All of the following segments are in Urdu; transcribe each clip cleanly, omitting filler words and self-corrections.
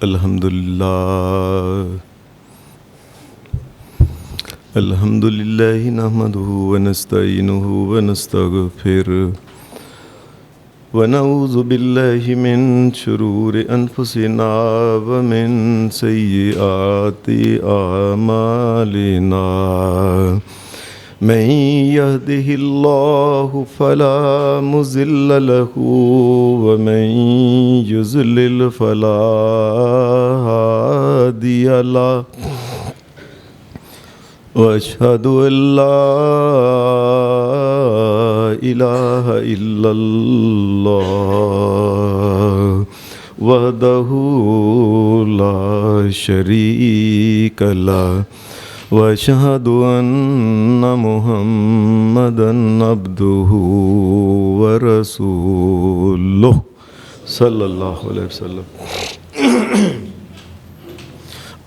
الحمدللہ نحمدہ ونستعینہ ونستغفرہ ونعوذ باللہ من شرور انفسنا ومن سیئات اعمالنا من یہدہ اللہ فلا مضل لہ ومن یضلل فلا ہادی لہ واشہد ان لا الہ الا اللہ وحدہ لا شریک لہ واشہد ان محمدا عبدہ ورسولہ صلی اللہ علیہ وسلم.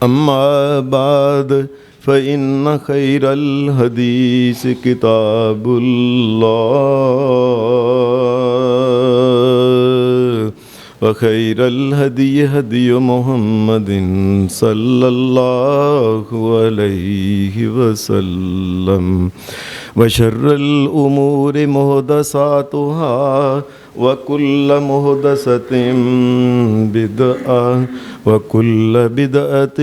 اما بعد فإن خير الحديث كتاب الله وخير الهدي هدي محمد صلى الله عليه وسلم وشر الأمور محدثاتها وكل محدثة بدعة وكل بدعة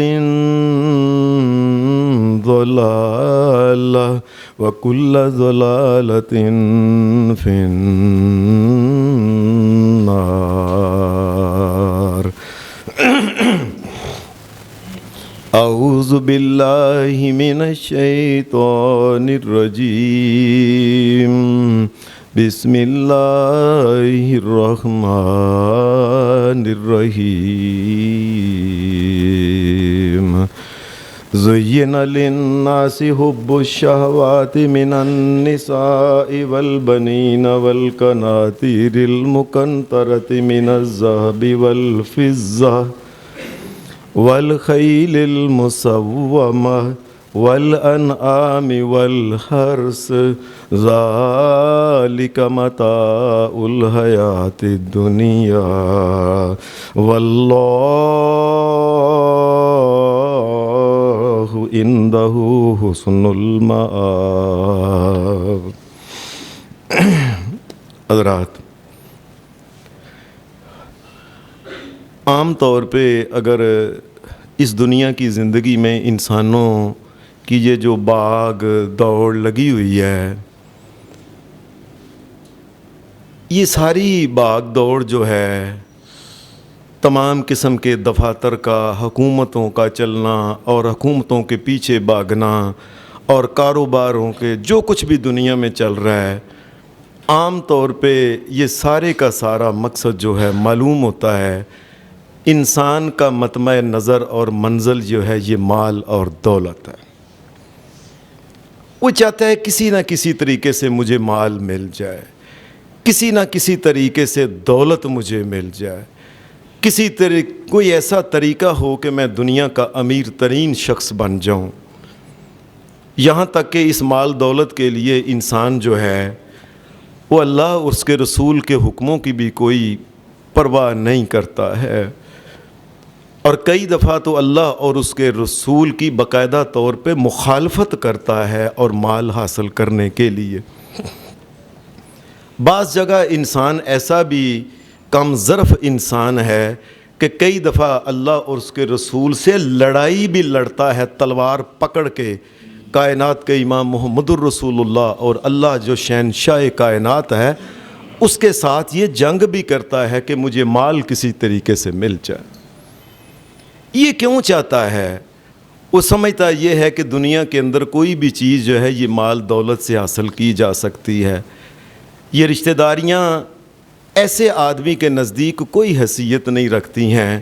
ضلالة وكل ضلالة في النار. أعوذ بالله من الشيطان الرجيم. بسم الله الرحمن الرحيم. زين للناس حب الشهوات من النساء والبنين والقناطير المقنطرة من الذهب والفضة والخيل المسومة والأنعام والحرث ذلك متاع الحياة الدنيا والله عنده حسن المآب. حضرات، عام طور پہ اگر اس دنیا کی زندگی میں انسانوں کی یہ جو باغ دوڑ لگی ہوئی ہے، یہ ساری باغ دوڑ جو ہے، تمام قسم کے دفاتر کا، حکومتوں کا چلنا اور حکومتوں کے پیچھے بھاگنا اور کاروباروں کے جو کچھ بھی دنیا میں چل رہا ہے، عام طور پہ یہ سارے کا سارا مقصد جو ہے معلوم ہوتا ہے، انسان کا مطمع نظر اور منزل جو ہے یہ مال اور دولت ہے. وہ چاہتا ہے کسی نہ کسی طریقے سے مجھے مال مل جائے، کسی نہ کسی طریقے سے دولت مجھے مل جائے، کوئی ایسا طریقہ ہو کہ میں دنیا کا امیر ترین شخص بن جاؤں. یہاں تک کہ اس مال دولت کے لیے انسان جو ہے وہ اللہ اور اس کے رسول کے حکموں کی بھی کوئی پرواہ نہیں کرتا ہے، اور کئی دفعہ تو اللہ اور اس کے رسول کی باقاعدہ طور پہ مخالفت کرتا ہے اور مال حاصل کرنے کے لیے. بعض جگہ انسان ایسا بھی کم ظرف انسان ہے کہ کئی دفعہ اللہ اور اس کے رسول سے لڑائی بھی لڑتا ہے تلوار پکڑ کے. کائنات کے امام محمد الرسول اللہ اور اللہ جو شہنشاہ کائنات ہے اس کے ساتھ یہ جنگ بھی کرتا ہے کہ مجھے مال کسی طریقے سے مل جائے. یہ کیوں چاہتا ہے؟ وہ سمجھتا یہ ہے کہ دنیا کے اندر کوئی بھی چیز جو ہے یہ مال دولت سے حاصل کی جا سکتی ہے. یہ رشتہ داریاں ایسے آدمی کے نزدیک کوئی حیثیت نہیں رکھتی ہیں.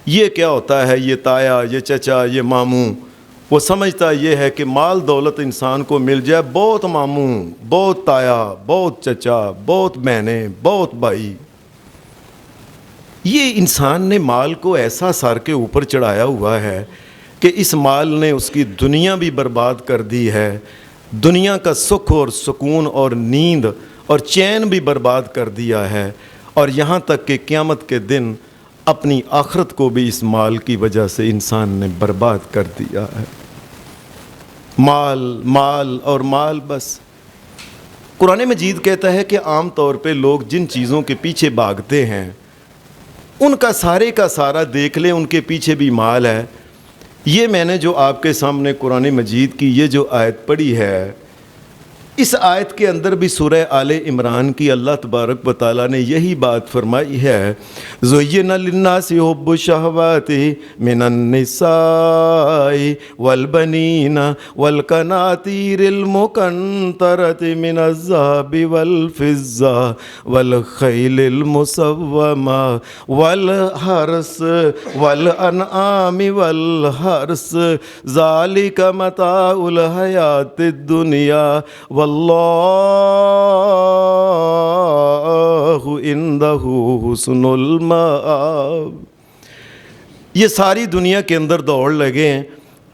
یہ کیا ہوتا ہے؟ یہ تایا، یہ چچا، یہ ماموں. وہ سمجھتا یہ ہے کہ مال دولت انسان کو مل جائے، بہت ماموں، بہت تایا، بہت چچا، بہت بہنیں، بہت بھائی. یہ انسان نے مال کو ایسا سر کے اوپر چڑھایا ہوا ہے کہ اس مال نے اس کی دنیا بھی برباد کر دی ہے، دنیا کا سکھ اور سکون اور نیند اور چین بھی برباد کر دیا ہے، اور یہاں تک کہ قیامت کے دن اپنی آخرت کو بھی اس مال کی وجہ سے انسان نے برباد کر دیا ہے۔ مال مال اور مال بس۔ قرآن مجید کہتا ہے کہ عام طور پہ لوگ جن چیزوں کے پیچھے بھاگتے ہیں ان کا سارا دیکھ لیں، ان کے پیچھے بھی مال ہے۔ یہ میں نے جو آپ کے سامنے قرآن مجید کی یہ جو آیت پڑھی ہے، اس آیت کے اندر بھی سورہ آل عمران کی اللہ تبارک و تعالیٰ نے یہی بات فرمائی ہے، زُيِّنَ لِلنَّاسِ حُبُّ الشَّهَوَاتِ مِنَ النِّسَاءِ وَالْبَنِينَ وَالْقَنَاطِيرِ الْمُقَنطَرَةِ مِنَ الذَّهَبِ وَالْفِضَّةِ وَالْخَيْلِ الْمُسَوَّمَةِ وَالْحَرْثِ وَالْأَنْعَامِ وَالْحَرْثِ ذَلِكَ مَتَاعُ الْحَيَاةِ الدُّنْيَا واللہ عندہ حسن المآب۔ یہ ساری دنیا کے اندر دوڑ لگے ہیں،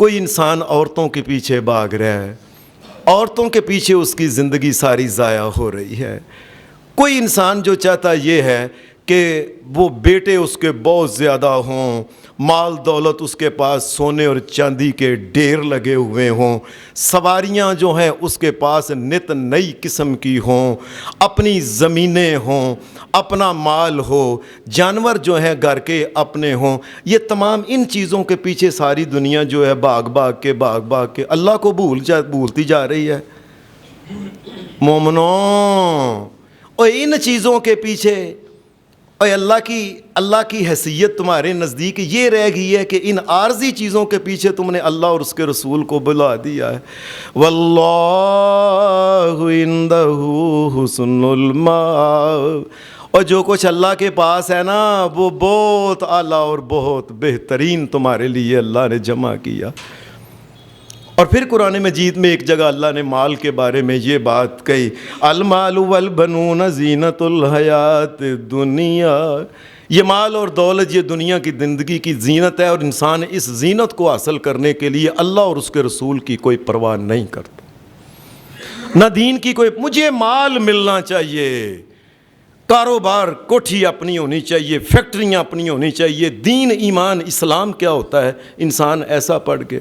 کوئی انسان عورتوں کے پیچھے بھاگ رہا ہے، عورتوں کے پیچھے اس کی زندگی ساری ضائع ہو رہی ہے۔ کوئی انسان جو چاہتا یہ ہے کہ وہ بیٹے اس کے بہت زیادہ ہوں، مال دولت اس کے پاس سونے اور چاندی کے ڈھیر لگے ہوئے ہوں، سواریاں جو ہیں اس کے پاس نت نئی قسم کی ہوں، اپنی زمینیں ہوں، اپنا مال ہو، جانور جو ہیں گھر کے اپنے ہوں۔ یہ تمام ان چیزوں کے پیچھے ساری دنیا جو ہے بھاگ بھاگ کے اللہ کو بھولتی جا رہی ہے۔ مومنوں، اور ان چیزوں کے پیچھے اور اللہ کی حیثیت تمہارے نزدیک یہ رہ گئی ہے کہ ان عارضی چیزوں کے پیچھے تم نے اللہ اور اس کے رسول کو بلا دیا ہے۔ واللہ عندہ حسن المآب، اور جو کچھ اللہ کے پاس ہے نا وہ بہت اعلیٰ اور بہت بہترین تمہارے لیے اللہ نے جمع کیا۔ اور پھر قرآن مجید میں ایک جگہ اللہ نے مال کے بارے میں یہ بات کہی، المال والبنون زینت الحیات الدنیا، یہ مال اور دولت یہ دنیا کی زندگی کی زینت ہے، اور انسان اس زینت کو حاصل کرنے کے لیے اللہ اور اس کے رسول کی کوئی پرواہ نہیں کرتا، نہ دین کی کوئی۔ مجھے مال ملنا چاہیے، کاروبار کوٹھی اپنی ہونی چاہیے، فیکٹریاں اپنی ہونی چاہیے، دین ایمان اسلام کیا ہوتا ہے انسان ایسا پڑھ کے۔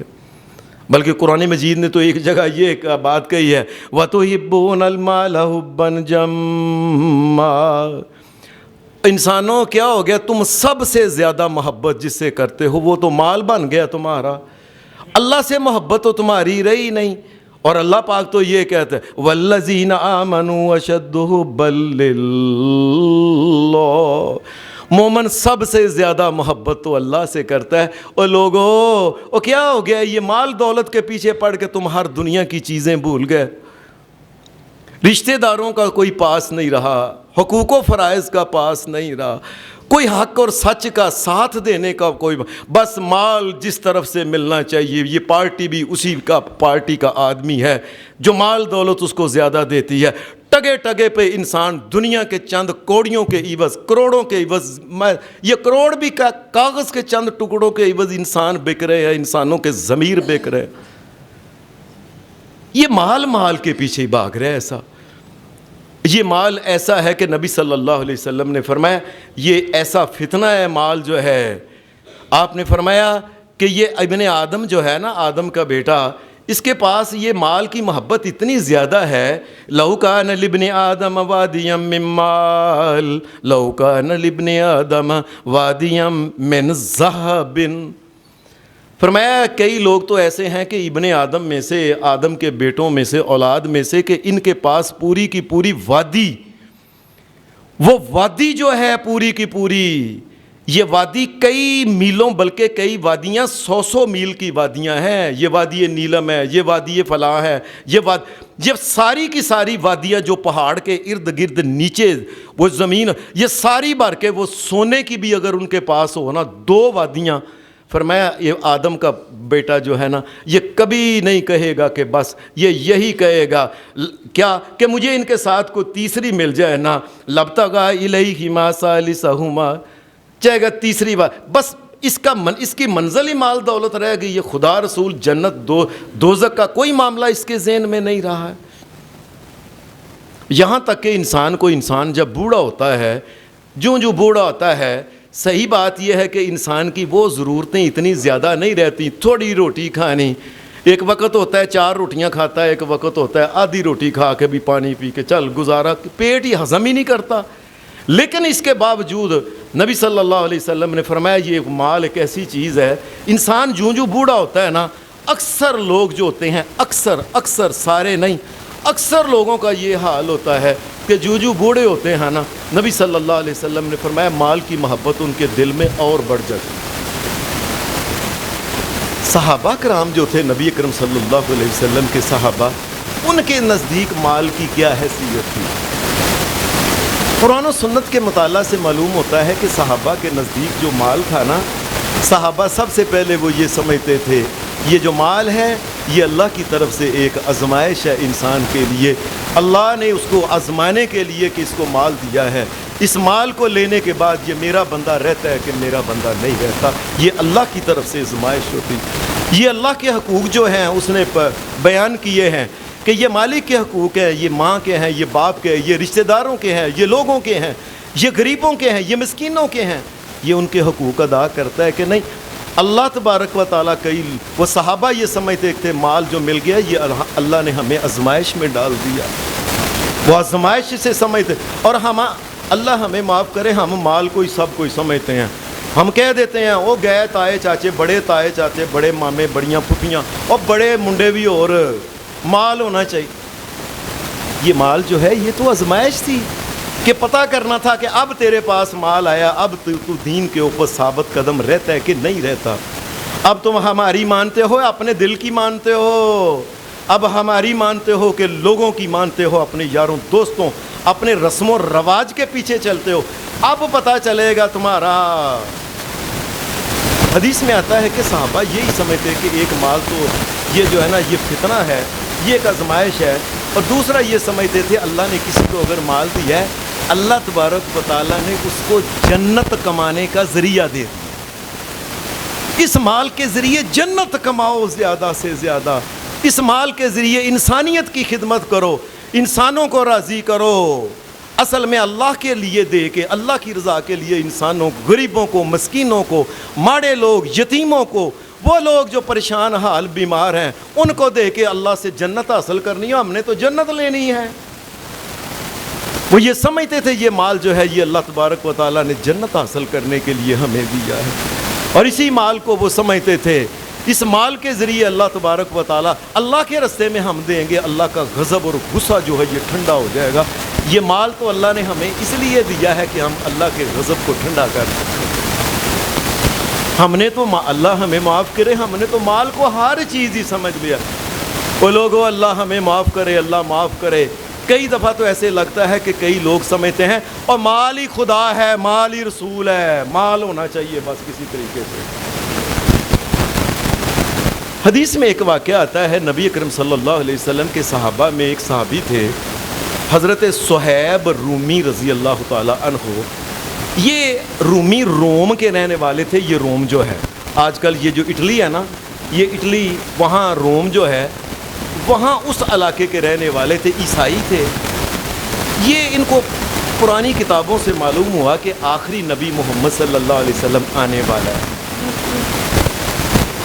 بلکہ قرآن مجید نے تو ایک جگہ یہ بات کہی ہے، وَتُحِبُّونَ الْمَالَ حُبًّا جَمًّا، انسانوں کیا ہو گیا، تم سب سے زیادہ محبت جس سے کرتے ہو وہ تو مال بن گیا تمہارا، اللہ سے محبت تو تمہاری رہی نہیں۔ اور اللہ پاک تو یہ کہتے ہیں وَالَّذِينَ آمَنُوا أَشَدُّ حُبًّا لِلَّهِ، مومن سب سے زیادہ محبت تو اللہ سے کرتا ہے۔ اور لوگوں، اور کیا ہو گیا، یہ مال دولت کے پیچھے پڑ کے تم ہر دنیا کی چیزیں بھول گئے، رشتہ داروں کا کوئی پاس نہیں رہا، حقوق و فرائض کا پاس نہیں رہا، کوئی حق اور سچ کا ساتھ دینے کا کوئی، بس مال جس طرف سے ملنا چاہیے، یہ پارٹی بھی اسی کا پارٹی کا آدمی ہے جو مال دولت اس کو زیادہ دیتی ہے۔ ٹگے ٹگے پہ انسان دنیا کے چند کوڑیوں کے عوض، کروڑوں کے عوض، یہ کروڑ بھی کاغذ کے چند ٹکڑوں کے عوض انسان بک رہے ہیں، انسانوں کے ضمیر بک رہے ہیں۔ یہ مال کے پیچھے بھاگ رہے ہیں۔ یہ مال ایسا ہے کہ نبی صلی اللہ علیہ وسلم نے فرمایا یہ ایسا فتنہ ہے مال جو ہے، آپ نے فرمایا کہ یہ ابن آدم جو ہے نا، آدم کا بیٹا، اس کے پاس یہ مال کی محبت اتنی زیادہ ہے، لَوْ كَانَ لِابْنِ آدَمَ وَادِيًا مِّن مَّالٍ لَوْ كَانَ لِابْنِ آدَمَ وَادِيًا مِّن ذَهَبٍ، فرمایا کئی لوگ تو ایسے ہیں کہ ابن آدم میں سے، آدم کے بیٹوں میں سے، اولاد میں سے، کہ ان کے پاس پوری کی پوری وادی، وہ وادی جو ہے پوری کی پوری، یہ وادی کئی میلوں، بلکہ کئی وادیاں 100 میل کی وادیاں ہیں، یہ وادی نیلم ہے، یہ وادی فلاں ہے، یہ ساری کی ساری وادیاں جو پہاڑ کے ارد گرد نیچے وہ زمین، یہ ساری بھر کے وہ سونے کی بھی اگر ان کے پاس ہو نا 2 وادیاں، فرمایا یہ آدم کا بیٹا جو ہے نا یہ کبھی نہیں کہے گا کہ بس، یہ یہی کہے گا کیا کہ مجھے ان کے ساتھ کوئی تیسری مل جائے نا، لَبْتَغَا إِلَيْهِمَا ثَالِثَهُمَا، چاہے گا تیسری بار، بس اس کی منزل ہی مال دولت رہ گئی ہے، خدا رسول جنت دوزخ کا کوئی معاملہ اس کے ذہن میں نہیں رہا ہے۔ یہاں تک کہ انسان جب بوڑھا ہوتا ہے، جو بوڑھا ہوتا ہے صحیح بات یہ ہے کہ انسان کی وہ ضرورتیں اتنی زیادہ نہیں رہتی، تھوڑی روٹی کھانی، ایک وقت ہوتا ہے 4 روٹیاں کھاتا ہے، ایک وقت ہوتا ہے آدھی روٹی کھا کے بھی پانی پی کے چل گزارا، پیٹ ہی ہضم ہی نہیں کرتا۔ لیکن اس کے باوجود نبی صلی اللہ علیہ وسلم نے فرمایا یہ مال ایک ایسی چیز ہے، انسان جوں بوڑھا ہوتا ہے نا، اکثر لوگ جو ہوتے ہیں، اکثر سارے نہیں، اکثر لوگوں کا یہ حال ہوتا ہے کہ جو بوڑھے ہوتے ہیں نا، نبی صلی اللہ علیہ وسلم نے فرمایا مال کی محبت ان کے دل میں اور بڑھ جاتی۔ صحابہ کرام جو تھے نبی اکرم صلی اللہ علیہ وسلم کے صحابہ، ان کے نزدیک مال کی کیا حیثیت تھی؟ قرآن و سنت کے مطالعہ سے معلوم ہوتا ہے کہ صحابہ کے نزدیک جو مال تھا نا، صحابہ سب سے پہلے وہ یہ سمجھتے تھے یہ جو مال ہے یہ اللہ کی طرف سے ایک آزمائش ہے انسان کے لیے، اللہ نے اس کو آزمانے کے لیے کہ اس کو مال دیا ہے، اس مال کو لینے کے بعد یہ میرا بندہ رہتا ہے کہ میرا بندہ نہیں رہتا، یہ اللہ کی طرف سے آزمائش ہوتی۔ یہ اللہ کے حقوق جو ہیں اس نے بیان کیے ہیں کہ یہ مالک کے حقوق ہیں، یہ ماں کے ہیں، یہ باپ کے ہیں، یہ رشتہ داروں کے ہیں، یہ لوگوں کے ہیں، یہ غریبوں کے ہیں، یہ مسکینوں کے ہیں، یہ ان کے حقوق ادا کرتا ہے کہ نہیں؟ اللہ تبارک و تعالیٰ کئی وہ صحابہ یہ سمجھتے تھے مال جو مل گیا یہ اللہ نے ہمیں آزمائش میں ڈال دیا، وہ آزمائش سے سمجھتے، اور اللہ ہمیں معاف کرے، ہم مال کو ہی سب کو ہی سمجھتے ہیں، ہم کہہ دیتے ہیں وہ گئے تائے چاچے، بڑے تائے چاچے، بڑے مامے، بڑیاں پھپھیاں اور بڑے منڈے بھی، اور مال ہونا چاہیے۔ یہ مال جو ہے یہ تو آزمائش تھی کہ پتہ کرنا تھا کہ اب تیرے پاس مال آیا، اب تو دین کے اوپر ثابت قدم رہتا ہے کہ نہیں رہتا، اب تم ہماری مانتے ہو اپنے دل کی مانتے ہو، اب ہماری مانتے ہو کہ لوگوں کی مانتے ہو، اپنے یاروں دوستوں اپنے رسم و رواج کے پیچھے چلتے ہو، اب پتہ چلے گا تمہارا۔ حدیث میں آتا ہے کہ صحابہ یہی سمجھتے کہ ایک مال تو یہ جو ہے نا یہ فتنہ ہے، یہ ایک آزمائش ہے، اور دوسرا یہ سمجھتے تھے اللہ نے کسی کو اگر مال دیا ہے اللہ تبارک و تعالیٰ نے اس کو جنت کمانے کا ذریعہ دے دیا، اس مال کے ذریعے جنت کماؤ زیادہ سے زیادہ، اس مال کے ذریعے انسانیت کی خدمت کرو، انسانوں کو راضی کرو، اصل میں اللہ کے لیے دے کے، اللہ کی رضا کے لیے انسانوں، غریبوں کو، مسکینوں کو، ماڑے لوگ، یتیموں کو، وہ لوگ جو پریشان حال بیمار ہیں ان کو دے کے اللہ سے جنت حاصل کرنی ہے، ہم نے تو جنت لینی ہے۔ وہ یہ سمجھتے تھے یہ مال جو ہے یہ اللہ تبارک و تعالیٰ نے جنت حاصل کرنے کے لیے ہمیں دیا ہے، اور اسی مال کو وہ سمجھتے تھے اس مال کے ذریعے اللہ تبارک و تعالیٰ اللہ کے راستے میں ہم دیں گے، اللہ کا غضب اور غصہ جو ہے یہ ٹھنڈا ہو جائے گا۔ یہ مال تو اللہ نے ہمیں اس لیے دیا ہے کہ ہم اللہ کے غضب کو ٹھنڈا کر سکیں، ہم نے تو اللہ ہمیں معاف کرے، ہم نے تو مال کو ہر چیز ہی سمجھ لیا۔ وہ لوگوں اللہ ہمیں معاف کرے، اللہ معاف کرے، کئی دفعہ تو ایسے لگتا ہے کہ کئی لوگ سمجھتے ہیں اور مال ہی خدا ہے، مال ہی رسول ہے، مال ہونا چاہیے بس کسی طریقے سے۔ حدیث میں ایک واقعہ آتا ہے، نبی اکرم صلی اللہ علیہ وسلم کے صحابہ میں ایک صحابی تھے حضرت صہیب رومی رضی اللہ تعالی عنہ۔ یہ رومی روم کے رہنے والے تھے، یہ روم جو ہے آج کل یہ جو اٹلی ہے نا، یہ اٹلی، وہاں روم جو ہے وہاں اس علاقے کے رہنے والے تھے، عیسائی تھے۔ یہ ان کو پرانی کتابوں سے معلوم ہوا کہ آخری نبی محمد صلی اللہ علیہ وسلم آنے والا ہے۔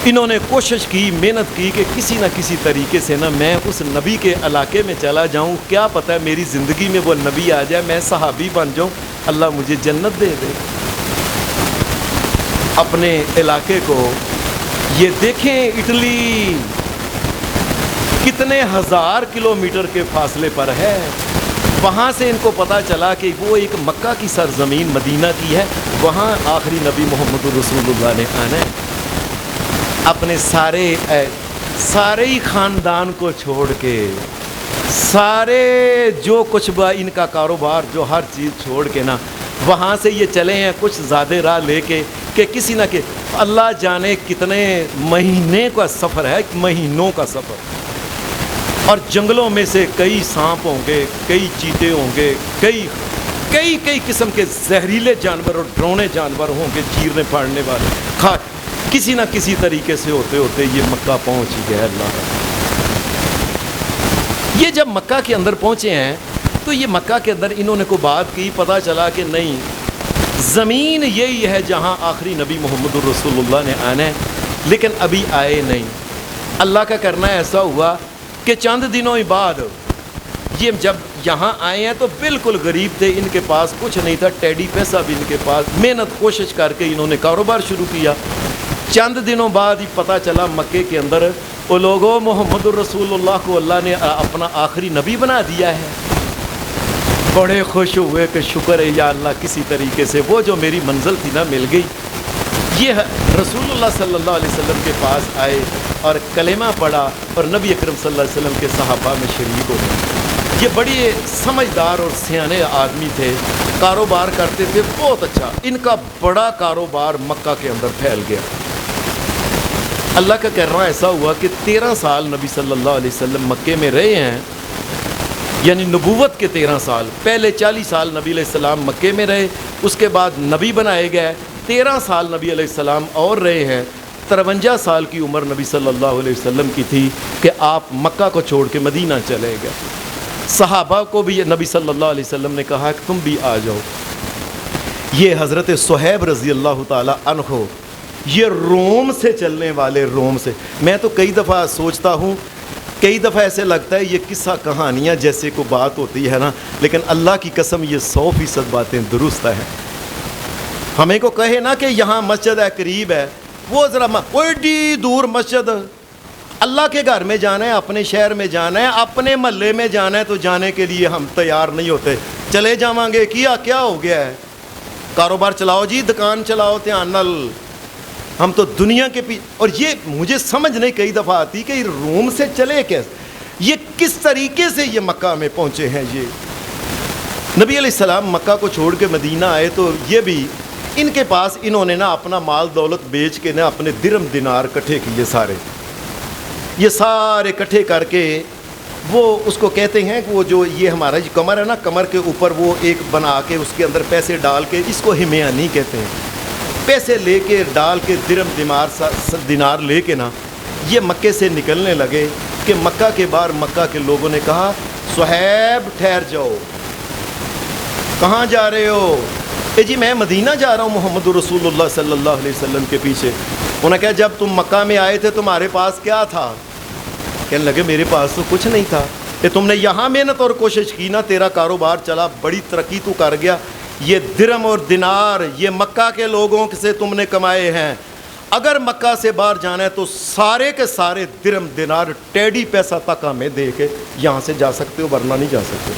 انہوں نے کوشش کی، محنت کی کہ کسی نہ کسی طریقے سے نا میں اس نبی کے علاقے میں چلا جاؤں، کیا پتہ میری زندگی میں وہ نبی آ جائے، میں صحابی بن جاؤں، اللہ مجھے جنت دے دے۔ اپنے علاقے کو یہ دیکھیں، اٹلی کتنے ہزار کلومیٹر کے فاصلے پر ہے، وہاں سے ان کو پتہ چلا کہ وہ ایک مکہ کی سرزمین مدینہ کی ہے، وہاں آخری نبی محمد رسول اللہ نے آنا ہے۔ اپنے سارے ہی خاندان کو چھوڑ کے، سارے جو کچھ ان کا کاروبار جو ہر چیز چھوڑ کے نا وہاں سے یہ چلے ہیں کچھ زیادہ راہ لے کے کہ کسی نہ کہ اللہ جانے کتنے مہینے کا سفر ہے، مہینوں کا سفر، اور جنگلوں میں سے کئی سانپ ہوں گے، کئی چیتے ہوں گے، کئی قسم کے زہریلے جانور اور ڈرونے جانور ہوں گے، چیرنے پھاڑنے والے، کسی نہ کسی طریقے سے ہوتے ہوتے یہ مکہ پہنچ ہی گیا۔ اللہ یہ جب مکہ کے اندر پہنچے ہیں تو یہ مکہ کے اندر انہوں نے کوئی بات کی، پتہ چلا کہ نہیں زمین یہی ہے جہاں آخری نبی محمد الرسول اللہ نے آنا ہے، لیکن ابھی آئے نہیں۔ اللہ کا کرنا ایسا ہوا کہ چند دنوں بعد یہ جب یہاں آئے ہیں تو بالکل غریب تھے، ان کے پاس کچھ نہیں تھا، ٹیڈی پیسہ بھی ان کے پاس، محنت کوشش کر کے انہوں نے کاروبار شروع کیا۔ چند دنوں بعد ہی پتہ چلا مکے کے اندر وہ لوگوں محمد الرسول اللہ کو اللہ نے اپنا آخری نبی بنا دیا ہے۔ بڑے خوش ہوئے کہ شکر ہے یا اللہ، کسی طریقے سے وہ جو میری منزل تھی نا مل گئی۔ یہ رسول اللہ صلی اللہ علیہ وسلم کے پاس آئے اور کلمہ پڑھا اور نبی اکرم صلی اللہ علیہ وسلم کے صحابہ میں شریک ہو گئے۔ یہ بڑے سمجھدار اور سیانے آدمی تھے، کاروبار کرتے تھے بہت اچھا، ان کا بڑا کاروبار مکہ کے اندر پھیل گیا۔ اللہ کا کہنا ایسا ہوا کہ 13 سال نبی صلی اللہ علیہ وسلم مکے میں رہے ہیں، یعنی نبوت کے 13 سال۔ پہلے 40 سال نبی علیہ السلام مکے میں رہے، اس کے بعد نبی بنائے گئے، 13 سال نبی علیہ السلام اور رہے ہیں۔ 53 سال کی عمر نبی صلی اللہ علیہ وسلم کی تھی کہ آپ مکہ کو چھوڑ کے مدینہ چلے گئے۔ صحابہ کو بھی نبی صلی اللہ علیہ وسلم نے کہا کہ تم بھی آ جاؤ۔ یہ حضرت صہیب رضی اللہ تعالی عنہ، یہ روم سے چلنے والے، روم سے، میں تو کئی دفعہ سوچتا ہوں، کئی دفعہ ایسے لگتا ہے یہ قصہ کہانیاں جیسے کو بات ہوتی ہے نا، لیکن اللہ کی قسم یہ 100% باتیں درست ہیں۔ ہمیں کو کہے نا کہ یہاں مسجد ہے، قریب ہے، وہ ذرا ایڈی دور مسجد، اللہ کے گھر میں جانا ہے، اپنے شہر میں جانا ہے، اپنے محلے میں جانا ہے، تو جانے کے لیے ہم تیار نہیں ہوتے۔ چلے جاواں گے، کیا ہو گیا ہے، کاروبار چلاؤ جی، دکان چلاؤ، دھیان نال، ہم تو دنیا کے اور یہ مجھے سمجھ نہیں کئی دفعہ آتی کہ روم سے چلے کیسے، یہ کس طریقے سے یہ مکہ میں پہنچے ہیں۔ یہ نبی علیہ السلام مکہ کو چھوڑ کے مدینہ آئے تو یہ بھی ان کے پاس، انہوں نے نا اپنا مال دولت بیچ کے نا اپنے درم دینار کٹھے کیے سارے، یہ سارے کٹھے کر کے وہ اس کو کہتے ہیں کہ وہ جو یہ ہمارا جو کمر ہے نا، کمر کے اوپر وہ ایک بنا کے اس کے اندر پیسے ڈال کے، اس کو ہمیانی کہتے ہیں، پیسے لے کے ڈال کے درم دینار لے کے نا یہ مکے سے نکلنے لگے کہ مکہ کے باہر مکہ کے لوگوں نے کہا صہیب ٹھہر جاؤ، کہاں جا رہے ہو؟ اے جی میں مدینہ جا رہا ہوں محمد رسول اللہ صلی اللہ علیہ وسلم کے پیچھے۔ انہوں نے کہا جب تم مکہ میں آئے تھے تمہارے پاس کیا تھا؟ کہنے لگے میرے پاس تو کچھ نہیں تھا، کہ تم نے یہاں محنت اور کوشش کی نا، تیرا کاروبار چلا، بڑی ترقی تو کر گیا، یہ درم اور دینار یہ مکہ کے لوگوں سے تم نے کمائے ہیں، اگر مکہ سے باہر جانا ہے تو سارے کے سارے درم دینار ٹیڈی پیسہ تک ہمیں دے کے یہاں سے جا سکتے ہو، ورنہ نہیں جا سکتے۔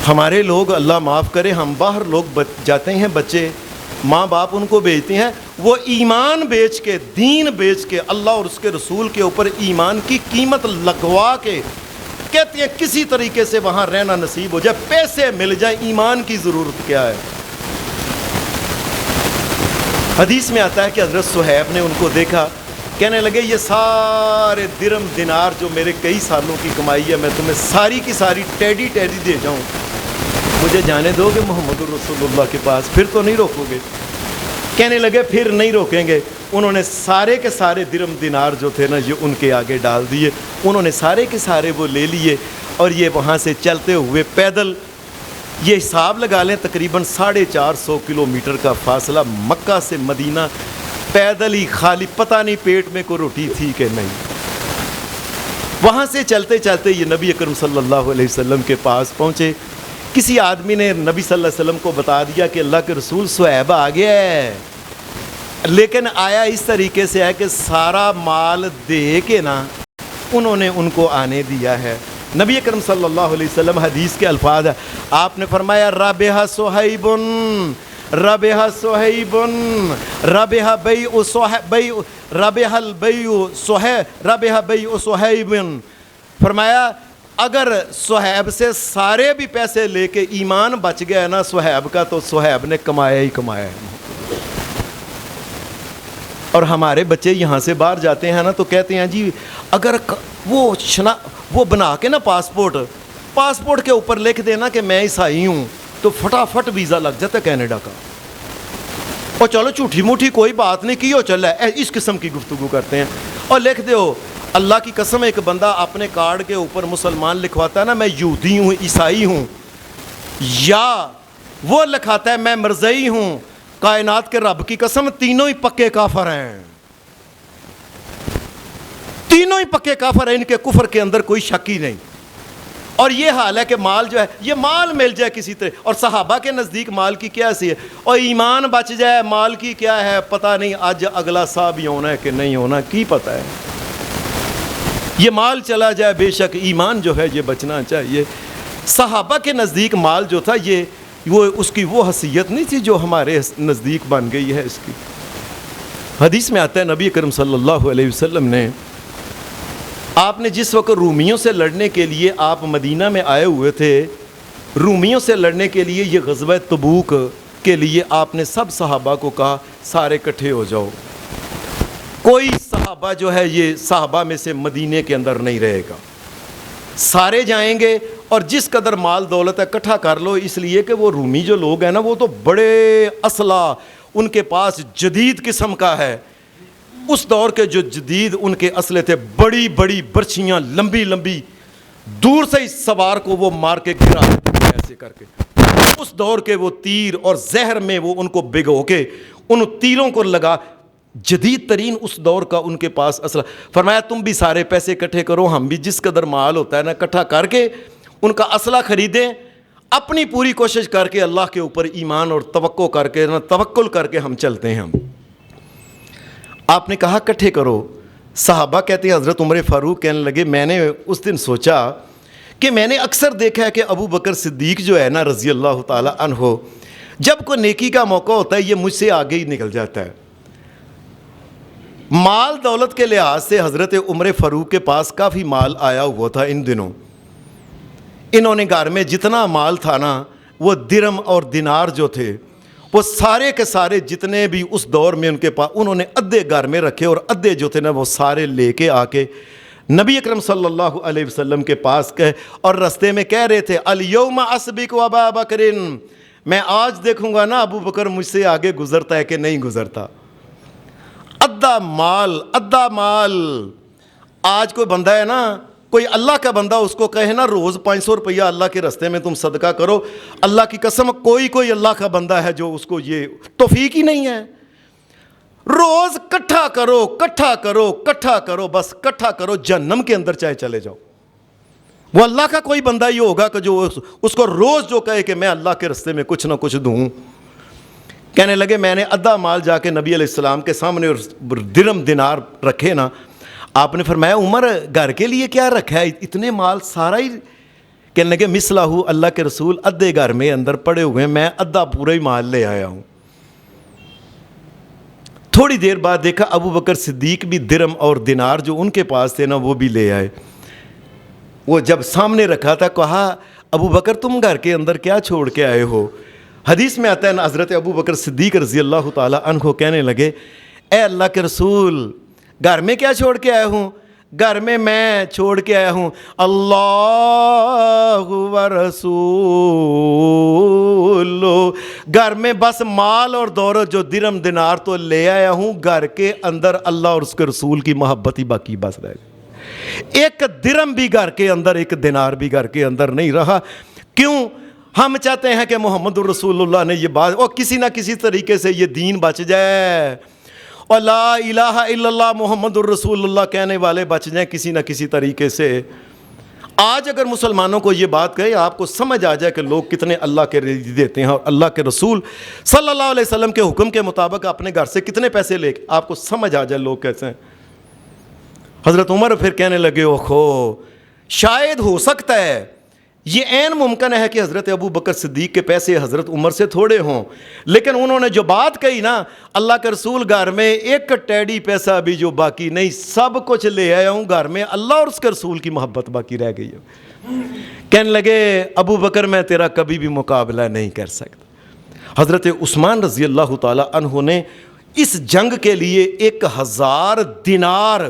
ہمارے لوگ اللہ معاف کرے، ہم باہر لوگ جاتے ہیں، بچے ماں باپ ان کو بھیجتے ہیں، وہ ایمان بیچ کے، دین بیچ کے، اللہ اور اس کے رسول کے اوپر ایمان کی قیمت لگوا کے کہتے ہیں کسی طریقے سے وہاں رہنا نصیب ہو جائے، پیسے مل جائیں، ایمان کی ضرورت کیا ہے۔ حدیث میں آتا ہے کہ حضرت صہیب نے ان کو دیکھا، کہنے لگے یہ سارے درم دینار جو میرے کئی سالوں کی کمائی ہے، میں تمہیں ساری کی ساری ٹیڈی دے جاؤں، مجھے جانے دو گے محمد الرسول اللہ کے پاس؟ پھر تو نہیں روکو گے؟ کہنے لگے پھر نہیں روکیں گے۔ انہوں نے سارے کے سارے درم دینار جو تھے نا یہ ان کے آگے ڈال دیے، انہوں نے سارے کے سارے وہ لے لیے، اور یہ وہاں سے چلتے ہوئے پیدل، یہ حساب لگا لیں تقریباً 450 کلومیٹر کا فاصلہ مکہ سے مدینہ، پیدل ہی، خالی پتہ نہیں پیٹ میں کوئی روٹی تھی کہ نہیں۔ وہاں سے چلتے چلتے یہ نبی اکرم صلی اللہ علیہ وسلم کے پاس پہنچے۔ کسی آدمی نے نبی صلی اللہ علیہ وسلم کو بتا دیا کہ اللہ کے رسول صہیب آ گیا ہے، لیکن آیا اس طریقے سے ہے کہ سارا مال دے کے نا انہوں نے ان کو آنے دیا ہے۔ نبی اکرم صلی اللہ علیہ وسلم حدیث کے الفاظ ہے، آپ نے فرمایا ربح صہیب ربح صہیب ربح بیع صہیب ربح البیع صہیب ربح بیع صہیب، فرمایا اگر صہیب سے سارے بھی پیسے لے کے ایمان بچ گیا نا صہیب کا، تو صہیب نے کمایا ہی کمایا ہے۔ اور ہمارے بچے یہاں سے باہر جاتے ہیں نا تو کہتے ہیں جی اگر وہ بنا کے نا پاسپورٹ کے اوپر لکھ دینا کہ میں عیسائی ہوں، تو فٹافٹ ویزا لگ جاتا ہے کینیڈا کا۔ اور چلو جھوٹی موٹی کوئی بات نہیں کی ہو، چل رہا ہے، اس قسم کی گفتگو کرتے ہیں۔ اور لکھ دو، اللہ کی قسم ایک بندہ اپنے کارڈ کے اوپر مسلمان لکھواتا ہے نا میں یہودی ہوں، عیسائی ہوں، یا وہ لکھاتا ہے میں مرزئی ہوں، کائنات کے رب کی قسم تینوں ہی پکے کافر ہیں، تینوں ہی پکے کافر ہیں، ان کے کفر کے اندر کوئی شک ہی نہیں۔ اور یہ حال ہے کہ مال جو ہے، یہ مال مل جائے کسی طرح، اور صحابہ کے نزدیک مال کی کیا سی ہے، اور ایمان بچ جائے، مال کی کیا ہے پتہ نہیں، آج اگلا سا بھی ہونا ہے کہ نہیں ہونا کی پتہ ہے، یہ مال چلا جائے بے شک ایمان جو ہے یہ بچنا چاہیے۔ صحابہ کے نزدیک مال جو تھا یہ وہ اس کی وہ حیثیت نہیں تھی جو ہمارے نزدیک بن گئی ہے اس کی۔ حدیث میں آتا ہے نبی کریم صلی اللہ علیہ وسلم نے، آپ نے جس وقت رومیوں سے لڑنے کے لیے آپ مدینہ میں آئے ہوئے تھے، رومیوں سے لڑنے کے لیے یہ غزوہ تبوک کے لیے آپ نے سب صحابہ کو کہا سارے اکٹھے ہو جاؤ، کوئی صحابہ جو ہے یہ صحابہ میں سے مدینے کے اندر نہیں رہے گا، سارے جائیں گے، اور جس قدر مال دولت ہے اکٹھا کر لو، اس لیے کہ وہ رومی جو لوگ ہیں نا وہ تو بڑے اسلحہ ان کے پاس جدید قسم کا ہے، اس دور کے جو جدید ان کے اسلحے تھے، بڑی بڑی برچیاں لمبی لمبی، دور سے ہی سوار کو وہ مار کے گرا دیتے تھے ایسے کر کے، اس دور کے وہ تیر اور زہر میں وہ ان کو بھگو کے ان تیروں کو لگا، جدید ترین اس دور کا ان کے پاس اسلحہ۔ فرمایا تم بھی سارے پیسے اکٹھے کرو، ہم بھی جس قدر مال ہوتا ہے نا اکٹھا کر کے ان کا اسلحہ خریدیں، اپنی پوری کوشش کر کے اللہ کے اوپر ایمان اور توقع کر کے نا توکل کر کے ہم چلتے ہیں۔ آپ نے کہا اکٹھے کرو، صحابہ کہتے ہیں حضرت عمر فاروق کہنے لگے میں نے اس دن سوچا کہ میں نے اکثر دیکھا ہے کہ ابو بکر صدیق جو ہے نا رضی اللہ تعالی عنہ، جب کوئی نیکی کا موقع ہوتا ہے یہ مجھ سے آگے ہی نکل جاتا ہے۔ مال دولت کے لحاظ سے حضرت عمر فاروق کے پاس کافی مال آیا ہوا تھا ان دنوں، انہوں نے گھر میں جتنا مال تھا نا وہ درم اور دینار جو تھے وہ سارے کے سارے جتنے بھی اس دور میں ان کے پاس، انہوں نے ادھے گھر میں رکھے اور ادھے جو تھے نا وہ سارے لے کے آ کے نبی اکرم صلی اللہ علیہ وسلم کے پاس گئے، اور رستے میں کہہ رہے تھے الیوم اسبق ابا بکر، میں آج دیکھوں گا نا ابو بکر مجھ سے آگے گزرتا ہے کہ نہیں گزرتا۔ ادھا مال آج کوئی بندہ ہے نا، کوئی اللہ کا بندہ اس کو کہے نا روز 500 روپیہ اللہ کے رستے میں تم صدقہ کرو، اللہ کی قسم کوئی اللہ کا بندہ ہے جو اس کو یہ توفیق ہی نہیں ہے۔ روز کٹھا کرو، بس کٹھا کرو، جہنم کے اندر چاہے چلے جاؤ۔ وہ اللہ کا کوئی بندہ ہی ہوگا کہ جو اس کو روز جو کہے کہ میں اللہ کے رستے میں کچھ نہ کچھ دوں۔ کہنے لگے میں نے ادھا مال جا کے نبی علیہ السلام کے سامنے درم دینار رکھے نا، آپ نے فرمایا عمر گھر کے لیے کیا رکھا ہے اتنے مال سارا ہی؟ کہنے لگے مثلہ اللہ کے رسول ادھے گھر میں اندر پڑے ہوئے ہیں، میں ادھا پورا ہی مال لے آیا ہوں۔ تھوڑی دیر بعد دیکھا ابو بکر صدیق بھی درم اور دینار جو ان کے پاس تھے نا وہ بھی لے آئے، وہ جب سامنے رکھا تھا کہا ابو بکر تم گھر کے اندر کیا چھوڑ کے آئے ہو؟ حدیث میں آتا ہے نا حضرت ابو بکر صدیق رضی اللہ تعالی عنہ کہنے لگے اے اللہ کے رسول گھر میں کیا چھوڑ کے آیا ہوں؟ گھر میں چھوڑ کے آیا ہوں اللہ و رسول، گھر میں بس مال اور دولت جو درم دینار تو لے آیا ہوں، گھر کے اندر اللہ اور اس کے رسول کی محبت ہی باقی بس رہ گئی۔ ایک درم بھی گھر کے اندر، ایک دینار بھی گھر کے اندر نہیں رہا۔ کیوں؟ ہم چاہتے ہیں کہ محمد الرسول اللہ نے یہ بات اور کسی نہ کسی طریقے سے یہ دین بچ جائے، اور لا الہ الا اللہ محمد الرسول اللہ کہنے والے بچ جائیں کسی نہ کسی طریقے سے۔ آج اگر مسلمانوں کو یہ بات کہے آپ کو سمجھ آ جائے کہ لوگ کتنے اللہ کے رضا دیتے ہیں اور اللہ کے رسول صلی اللہ علیہ وسلم کے حکم کے مطابق اپنے گھر سے کتنے پیسے لے کے، آپ کو سمجھ آ جائے لوگ کیسے ہیں۔ حضرت عمر پھر کہنے لگے اوہو شاید ہو سکتا ہے، یہ عین ممکن ہے کہ حضرت ابو بکر صدیق کے پیسے حضرت عمر سے تھوڑے ہوں، لیکن انہوں نے جو بات کہی نا اللہ کے رسول گھر میں ایک ٹیڈی پیسہ بھی جو باقی نہیں، سب کچھ لے آیا ہوں، گھر میں اللہ اور اس کے رسول کی محبت باقی رہ گئی ہے۔ کہنے لگے ابو بکر میں تیرا کبھی بھی مقابلہ نہیں کر سکتا۔ حضرت عثمان رضی اللہ تعالی عنہ نے اس جنگ کے لیے 1000 دینار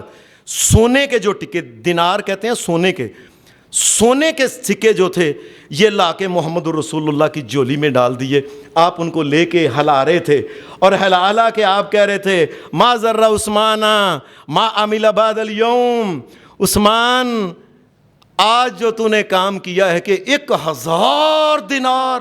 سونے کے جو ٹکے، دینار کہتے ہیں سونے کے سکے جو تھے یہ لا کے محمد الرسول اللہ کی جولی میں ڈال دیے۔ آپ ان کو لے کے ہلا رہے تھے اور ہلا کے آپ کہہ رہے تھے ما ذر عثمان ما عمل بعد اليوم، عثمان آج جو تو نے کام کیا ہے کہ 1000 دینار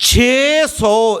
600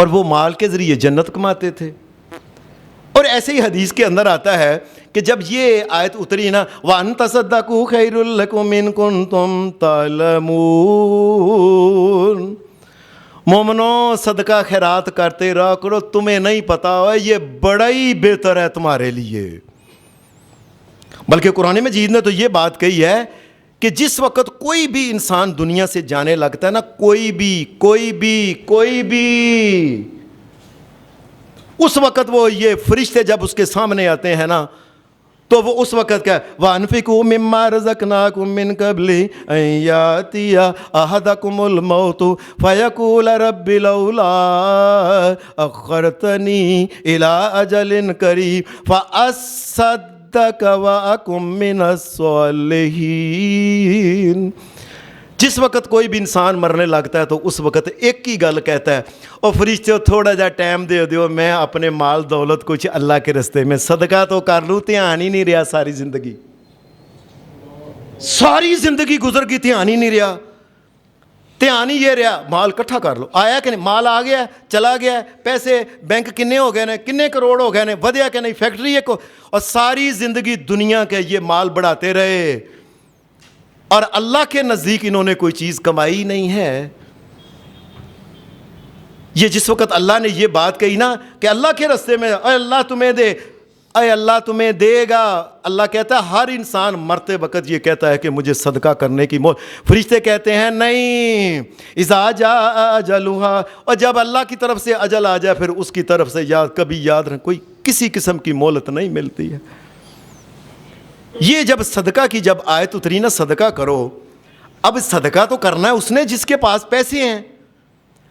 اور وہ مال کے ذریعے جنت کماتے تھے۔ اور ایسے ہی حدیث کے اندر آتا ہے کہ جب یہ آیت اتری نا وَأَن تَصَدَّقُوا خَيْرٌ لَكُمْ إِن كُنتُمْ تَعْلَمُونَ، مومنو صدقہ خیرات کرتے رہا کرو، تمہیں نہیں پتا ہو یہ بڑا ہی بہتر ہے تمہارے لیے۔ بلکہ قرآن مجید نے تو یہ بات کہی ہے کہ جس وقت کوئی بھی انسان دنیا سے جانے لگتا ہے نا، کوئی بھی اس وقت وہ یہ فرشتے جب اس کے سامنے آتے ہیں نا تو وہ اس وقت کیا وَأَنفِقُوا مِمَّا رَزَقْنَاكُم مِّن قَبْلِ أَن يَأْتِيَ أَحَدَكُمُ الْمَوْتُ فَيَقُولَ رَبِّ لَوْلَا أَخَّرْتَنِي إِلَىٰ أَجَلٍ قَرِيبٍ فَأَصَّدَّقَ وَأَكُن مِّنَ الصَّالِحِينَ۔ جس وقت کوئی بھی انسان مرنے لگتا ہے تو اس وقت ایک ہی گل کہتا ہے، اور فرشتے تھوڑا جا ٹائم دے دیو، میں اپنے مال دولت کچھ اللہ کے رستے میں صدقہ تو کر لوں، دھیان ہی نہیں رہا ساری زندگی گزر گئی، دھیان ہی نہیں رہا، دھیان ہی یہ رہا مال کٹھا کر لو، آیا کہ نہیں، مال آ گیا چلا گیا، پیسے بینک کنے ہو گئے نے، کنے کروڑ ہو گئے نے، ودیا کہ نہیں، فیکٹری ایک، اور ساری زندگی دنیا کے یہ مال بڑھاتے رہے اور اللہ کے نزدیک انہوں نے کوئی چیز کمائی نہیں ہے۔ یہ جس وقت اللہ نے یہ بات کہی نا کہ اللہ کے راستے میں اے اللہ تمہیں دے، اے اللہ تمہیں دے گا، اللہ کہتا ہے ہر انسان مرتے وقت یہ کہتا ہے کہ مجھے صدقہ کرنے کی موت، فرشتے کہتے ہیں نہیں، اذا جاء اجلھا، اور جب اللہ کی طرف سے اجل آ جائے پھر اس کی طرف سے کبھی یاد رکھ کوئی کسی قسم کی مہلت نہیں ملتی ہے۔ یہ جب صدقہ کی جب آیت اتری نا صدقہ کرو، اب صدقہ تو کرنا ہے اس نے جس کے پاس پیسے ہیں۔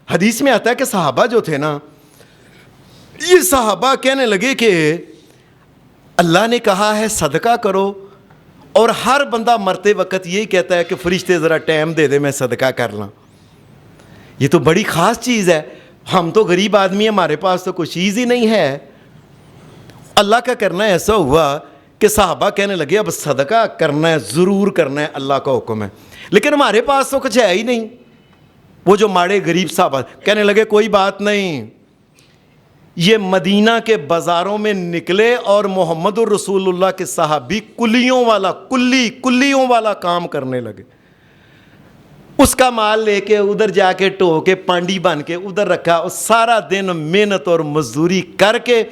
حدیث میں آتا ہے کہ صحابہ جو تھے نا، یہ صحابہ کہنے لگے کہ اللہ نے کہا ہے صدقہ کرو، اور ہر بندہ مرتے وقت یہی کہتا ہے کہ فرشتے ذرا ٹائم دے دے میں صدقہ کر لوں۔ یہ تو بڑی خاص چیز ہے، ہم تو غریب آدمی ہیں، ہمارے پاس تو کوئی چیز ہی نہیں ہے۔ اللہ کا کرنا ایسا ہوا کہ صحابہ کہنے لگے اب صدقہ کرنا ہے، ضرور کرنا ہے، اللہ کا حکم ہے، لیکن ہمارے پاس تو کچھ ہے ہی نہیں۔ وہ جو ماڑے غریب صحابہ کہنے لگے کوئی بات نہیں، یہ مدینہ کے بازاروں میں نکلے اور محمد الرسول اللہ کے صحابی کلیوں والا کام کرنے لگے، اس کا مال لے کے ادھر جا کے ٹو کے پانڈی بن کے ادھر رکھا، اور سارا دن محنت اور مزدوری کر کے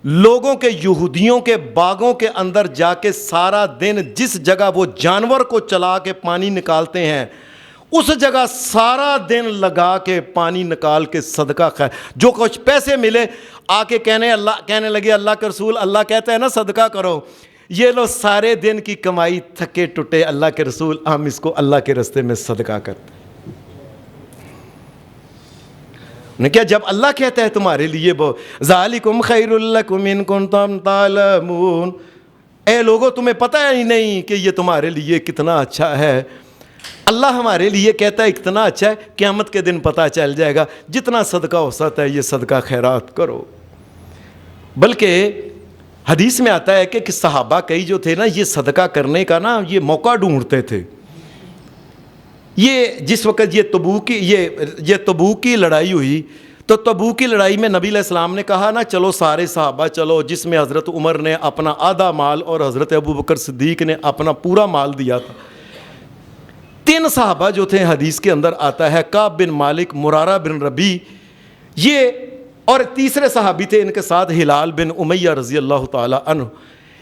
لوگوں کے یہودیوں کے باغوں کے اندر جا کے سارا دن جس جگہ وہ جانور کو چلا کے پانی نکالتے ہیں اس جگہ سارا دن لگا کے پانی نکال کے صدقہ خیر، جو کچھ پیسے ملے آ کے کہنے لگے اللہ کے رسول، اللہ کہتا ہے نا صدقہ کرو، یہ لو سارے دن کی کمائی تھکے ٹوٹے، اللہ کے رسول ہم اس کو اللہ کے راستے میں صدقہ کرتے نے کیا، جب اللہ کہتا ہے تمہارے لیے وہ ذالکم خیر لکم ان کنتم تعلمون، اے لوگو تمہیں پتہ ہی نہیں کہ یہ تمہارے لیے کتنا اچھا ہے۔ اللہ ہمارے لیے کہتا ہے اتنا اچھا ہے، قیامت کے دن پتہ چل جائے گا، جتنا صدقہ ہو سکتا ہے یہ صدقہ خیرات کرو۔ بلکہ حدیث میں آتا ہے کہ صحابہ کئی جو تھے نا یہ صدقہ کرنے کا نا یہ موقع ڈھونڈتے تھے۔ یہ جس وقت یہ تبوک کی لڑائی ہوئی تو تبوک کی لڑائی میں نبی علیہ السلام نے کہا نا چلو سارے صحابہ چلو، جس میں حضرت عمر نے اپنا آدھا مال اور حضرت ابو بکر صدیق نے اپنا پورا مال دیا تھا۔ 3 صحابہ جو تھے حدیث کے اندر آتا ہے کعب بن مالک، مرارہ بن ربیع، یہ اور تیسرے صحابی تھے ان کے ساتھ ہلال بن امیہ رضی اللہ تعالی عنہ،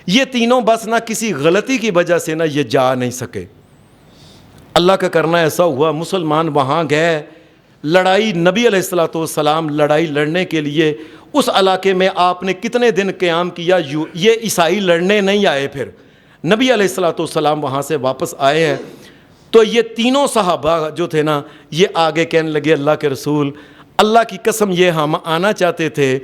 یہ تینوں بس نہ کسی غلطی کی وجہ سے نہ یہ جا نہیں سکے۔ اللہ کا کرنا ایسا ہوا مسلمان وہاں گئے، لڑائی نبی علیہ الصلوۃ والسلام لڑائی لڑنے کے لیے اس علاقے میں آپ نے کتنے دن قیام کیا، یہ عیسائی لڑنے نہیں آئے، پھر نبی علیہ الصلوۃ والسلام وہاں سے واپس آئے ہیں تو یہ تینوں صحابہ جو تھے نا یہ آگے کہنے لگے اللہ کے رسول اللہ کی قسم یہ ہم آنا چاہتے تھے،